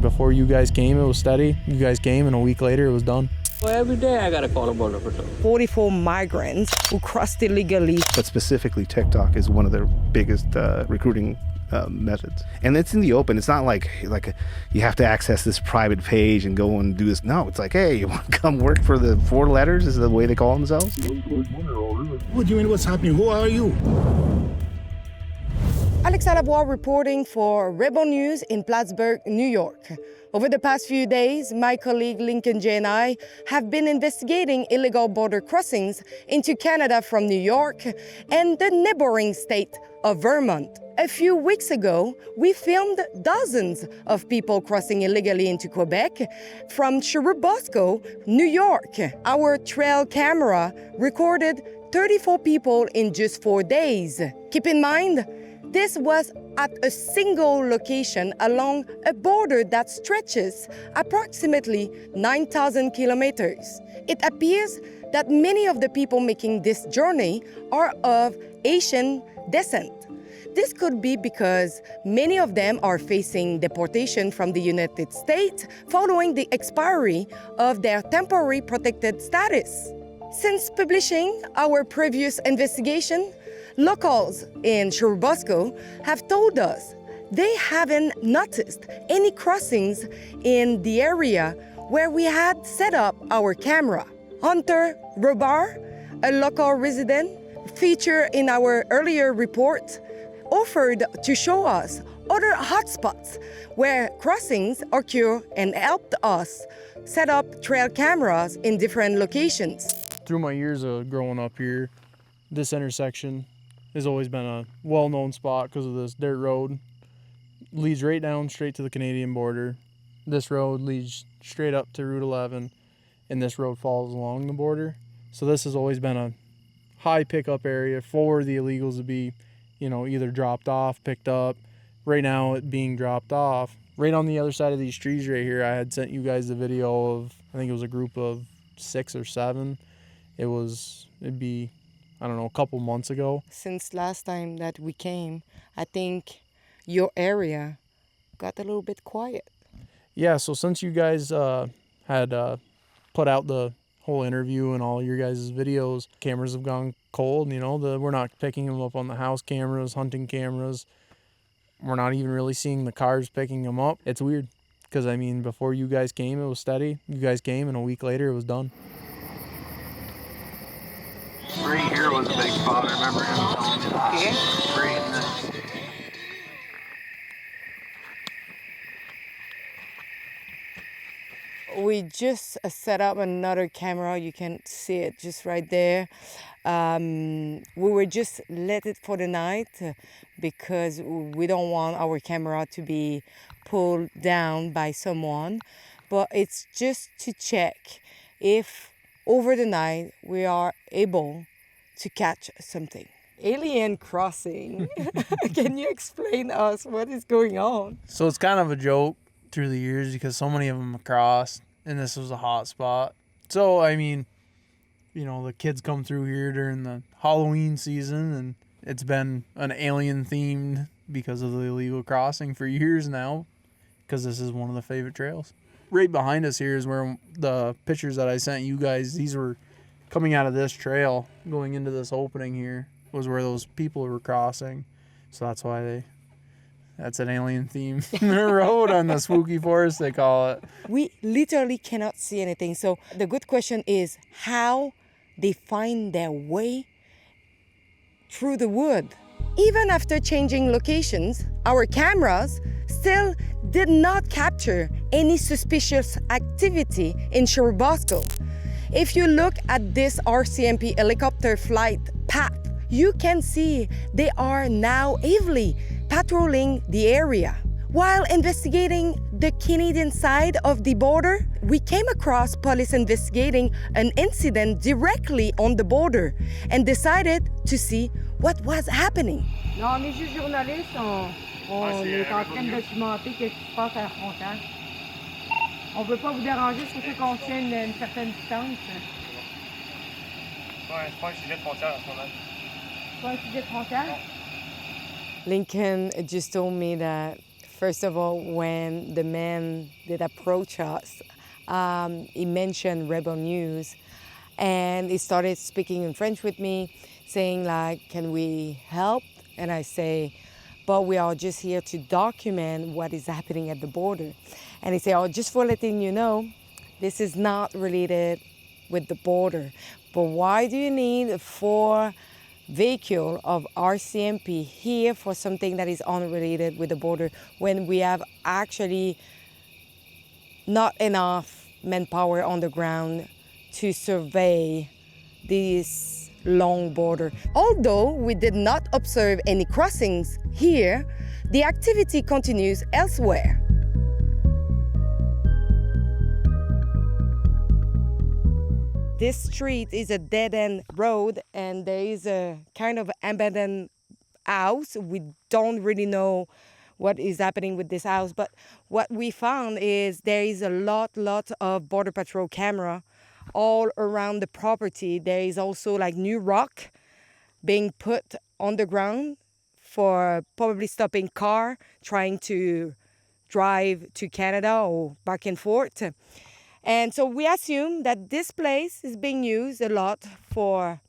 Before you guys came, it was steady. You guys came, and a week later, it was done. Well, every day I got to call a border patrol. 44 migrants who crossed illegally. But specifically, TikTok is one of their biggest recruiting methods. And it's in the open. It's not like you have to access this private page and go and do this. No, it's like, hey, you want to come work for the 4 letters is the way they call themselves? What do you mean, what's happening? Who are you? Alexa Lavoie reporting for Rebel News in Plattsburgh, New York. Over the past few days, my colleague Lincoln J and I have been investigating illegal border crossings into Canada from New York and the neighboring state of Vermont. A few weeks ago, we filmed dozens of people crossing illegally into Quebec from Churubusco, New York. Our trail camera recorded 34 people in just 4 days. Keep in mind, this was at a single location along a border that stretches approximately 9,000 kilometers. It appears that many of the people making this journey are of Asian descent. This could be because many of them are facing deportation from the United States following the expiry of their temporary protected status. Since publishing our previous investigation, locals in Churubusco have told us they haven't noticed any crossings in the area where we had set up our camera. Hunter Robar, a local resident featured in our earlier report, offered to show us other hotspots where crossings occur and helped us set up trail cameras in different locations. Through my years of growing up here, this intersection has always been a well-known spot because of this dirt road. Leads right down straight to the Canadian border. This road leads straight up to Route 11, and this road falls along the border. So this has always been a high pickup area for the illegals to be, either dropped off, picked up. Right now, it being dropped off. Right on the other side of these trees right here, I had sent you guys the video of, I think it was a group of 6 or 7. It'd be, I don't know, a couple months ago. Since last time that we came, I think your area got a little bit quiet. Yeah, so since you guys had put out the whole interview and all your guys' videos, cameras have gone cold. We're not picking them up on the house cameras, hunting cameras. We're not even really seeing the cars picking them up. It's weird because, before you guys came, it was steady. You guys came, and a week later, it was done. Right here was a big spot. I remember him telling me that. Okay. Right in this. We just set up another camera. You can see it just right there. We were just let it for the night because we don't want our camera to be pulled down by someone. But it's just to check if over the night we are able to catch something. Alien crossing. Can you explain us what is going on? So it's kind of a joke through the years because so many of them have crossed, and this was a hot spot. So, the kids come through here during the Halloween season, and it's been an alien themed because of the illegal crossing for years now, because this is one of the favorite trails. Right behind us here is where the pictures that I sent you guys, these were coming out of this trail, going into this opening here, was where those people were crossing. So that's an alien theme road on the spooky forest, they call it. We literally cannot see anything. So the good question is how they find their way through the wood. Even after changing locations, our cameras still did not capture any suspicious activity in Churubusco. If you look at this RCMP helicopter flight path, you can see they are now heavily patrolling the area. While investigating the Canadian side of the border, we came across police investigating an incident directly on the border and decided to see what was happening. Non, on est juste journalistes, on est en train de documenter ce qui se passe à la frontière. On ne veut pas vous déranger, c'est pour ça qu'on tient une certaine distance. Ouais, c'est pas un sujet de frontière en ce moment. C'est pas un sujet de frontière? Lincoln just told me that First of all, when the man did approach us, he mentioned Rebel News, and he started speaking in French with me, saying like, can we help? And I say, but we are just here to document what is happening at the border. And he said, oh, just for letting you know, this is not related with the border. But why do you need 4 vehicles of RCMP here for something that is unrelated with the border when we have actually not enough manpower on the ground to survey this long border? Although we did not observe any crossings here, the activity continues elsewhere. This street is a dead-end road, and there is a kind of abandoned house. We don't really know what is happening with this house, but what we found is there is a lot of Border Patrol camera all around the property. There is also like new rock being put on the ground for probably stopping car trying to drive to Canada or back and forth. And so we assume that this place is being used a lot for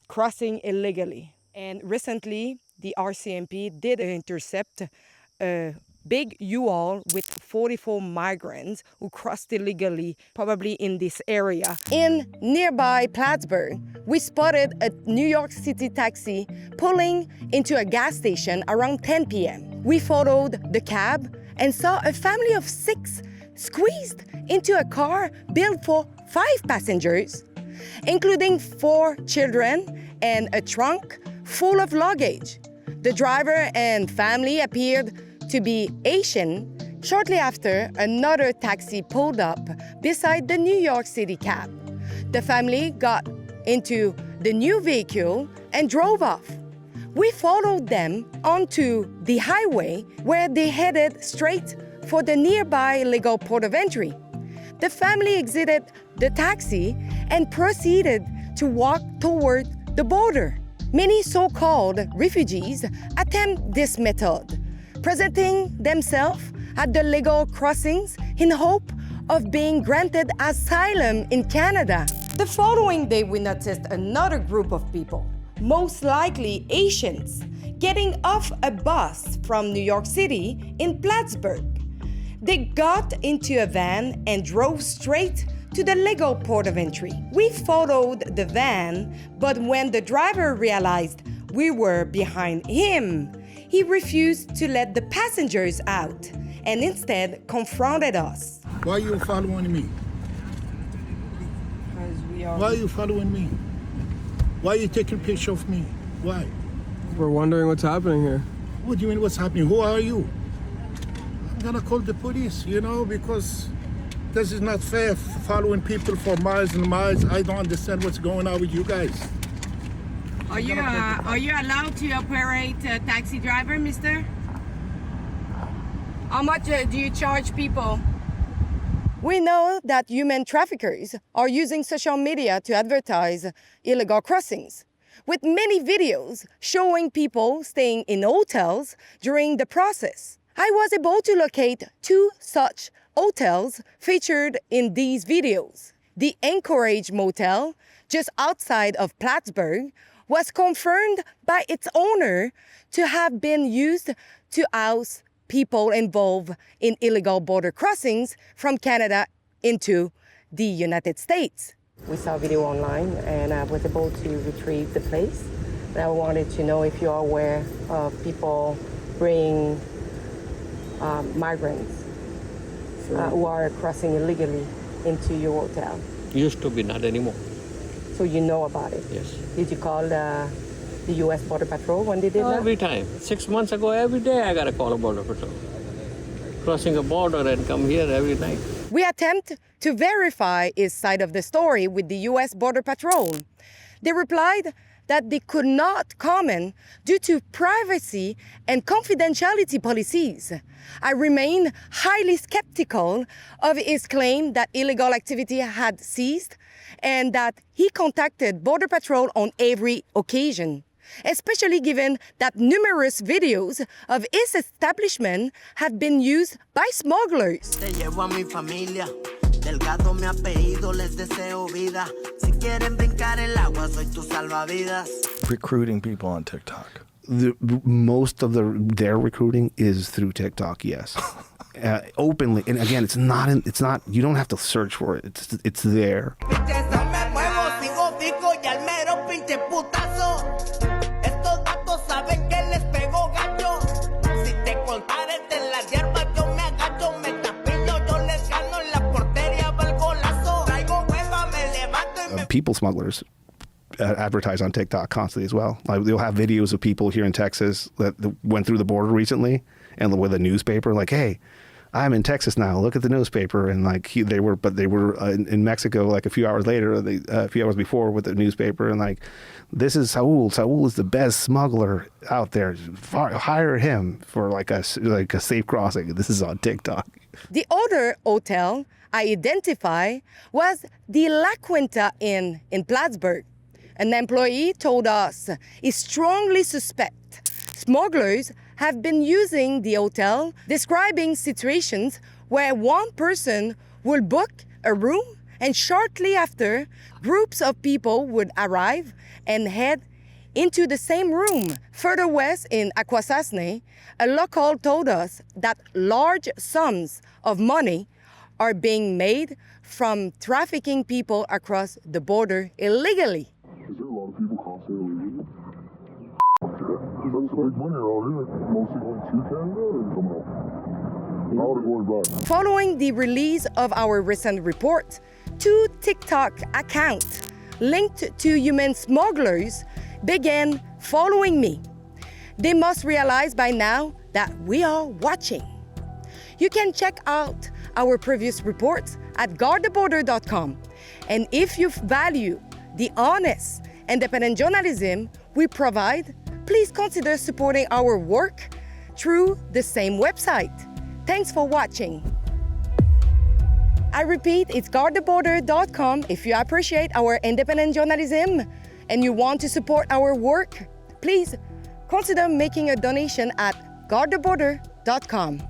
crossing illegally. And recently, the RCMP did intercept a big U-Haul with 44 migrants who crossed illegally, probably in this area. In nearby Plattsburgh, we spotted a New York City taxi pulling into a gas station around 10 p.m. We photoed the cab and saw a family of 6 squeezed into a car built for 5 passengers, including 4 children and a trunk full of luggage. The driver and family appeared to be Asian. Shortly after, another taxi pulled up beside the New York City cab. The family got into the new vehicle and drove off. We followed them onto the highway where they headed straight for the nearby legal port of entry. The family exited the taxi and proceeded to walk toward the border. Many so-called refugees attempt this method, presenting themselves at the legal crossings in hope of being granted asylum in Canada. The following day, we noticed another group of people, most likely Asians, getting off a bus from New York City in Plattsburgh. They got into a van and drove straight to the legal port of entry. We followed the van, but when the driver realized we were behind him, he refused to let the passengers out and instead confronted us. Why are you following me? Why are you following me? Why are you taking picture of me? Why? We're wondering what's happening here. What do you mean what's happening? Who are you? I'm gonna call the police, because this is not fair, following people for miles and miles. I don't understand what's going on with you guys. Are you allowed to operate a taxi driver, mister? How much do you charge people? We know that human traffickers are using social media to advertise illegal crossings, with many videos showing people staying in hotels during the process. I was able to locate 2 such hotels featured in these videos. The Anchorage Motel, just outside of Plattsburgh, was confirmed by its owner to have been used to house people involved in illegal border crossings from Canada into the United States. We saw a video online and I was able to retrieve the place. And I wanted to know if you are aware of people bringing migrants who are crossing illegally into your hotel. Used to be, not anymore. So you know about it? Yes. Did you call the U.S. Border Patrol when they did that? Every time. 6 months ago, every day I got a call of Border Patrol. Crossing a border and come here every night. We attempt to verify his side of the story with the U.S. Border Patrol. They replied that they could not comment due to privacy and confidentiality policies. I remain highly skeptical of his claim that illegal activity had ceased and that he contacted Border Patrol on every occasion. especially given that numerous videos of his establishment have been used by smugglers. Te llevo a mi familia, delgado mi apellido, les deseo vida. Si quieren brincar el agua, soy tu salvavidas. Recruiting people on TikTok. Most of their recruiting is through TikTok, yes. Openly, and again, it's not. You don't have to search for it. It's there. People smugglers advertise on TikTok constantly as well. Like they'll have videos of people here in Texas that went through the border recently, and with a newspaper, like, "Hey, I'm in Texas now. Look at the newspaper." And like they were in Mexico like a few hours later, a few hours before with the newspaper, and like, "This is Saul. Saul is the best smuggler out there. Hire him for like a safe crossing." This is on TikTok. The other hotel I identify was the La Quinta Inn in Plattsburgh. An employee told us he strongly suspects smugglers have been using the hotel, describing situations where one person will book a room and shortly after, groups of people would arrive and head into the same room. Further west in Akwesasne, a local told us that large sums of money are being made from trafficking people across the border illegally. Is there a lot of people crossing illegally? That's big money around here. Mostly going to Canada or coming out? Now they're going back. Following the release of our recent report, 2 TikTok accounts linked to human smugglers began following me. They must realize by now that we are watching. You can check out our previous reports at guardtheborder.com. And if you value the honest, independent journalism we provide, please consider supporting our work through the same website. Thanks for watching. I repeat, it's guardtheborder.com. If you appreciate our independent journalism and you want to support our work, please consider making a donation at guardtheborder.com.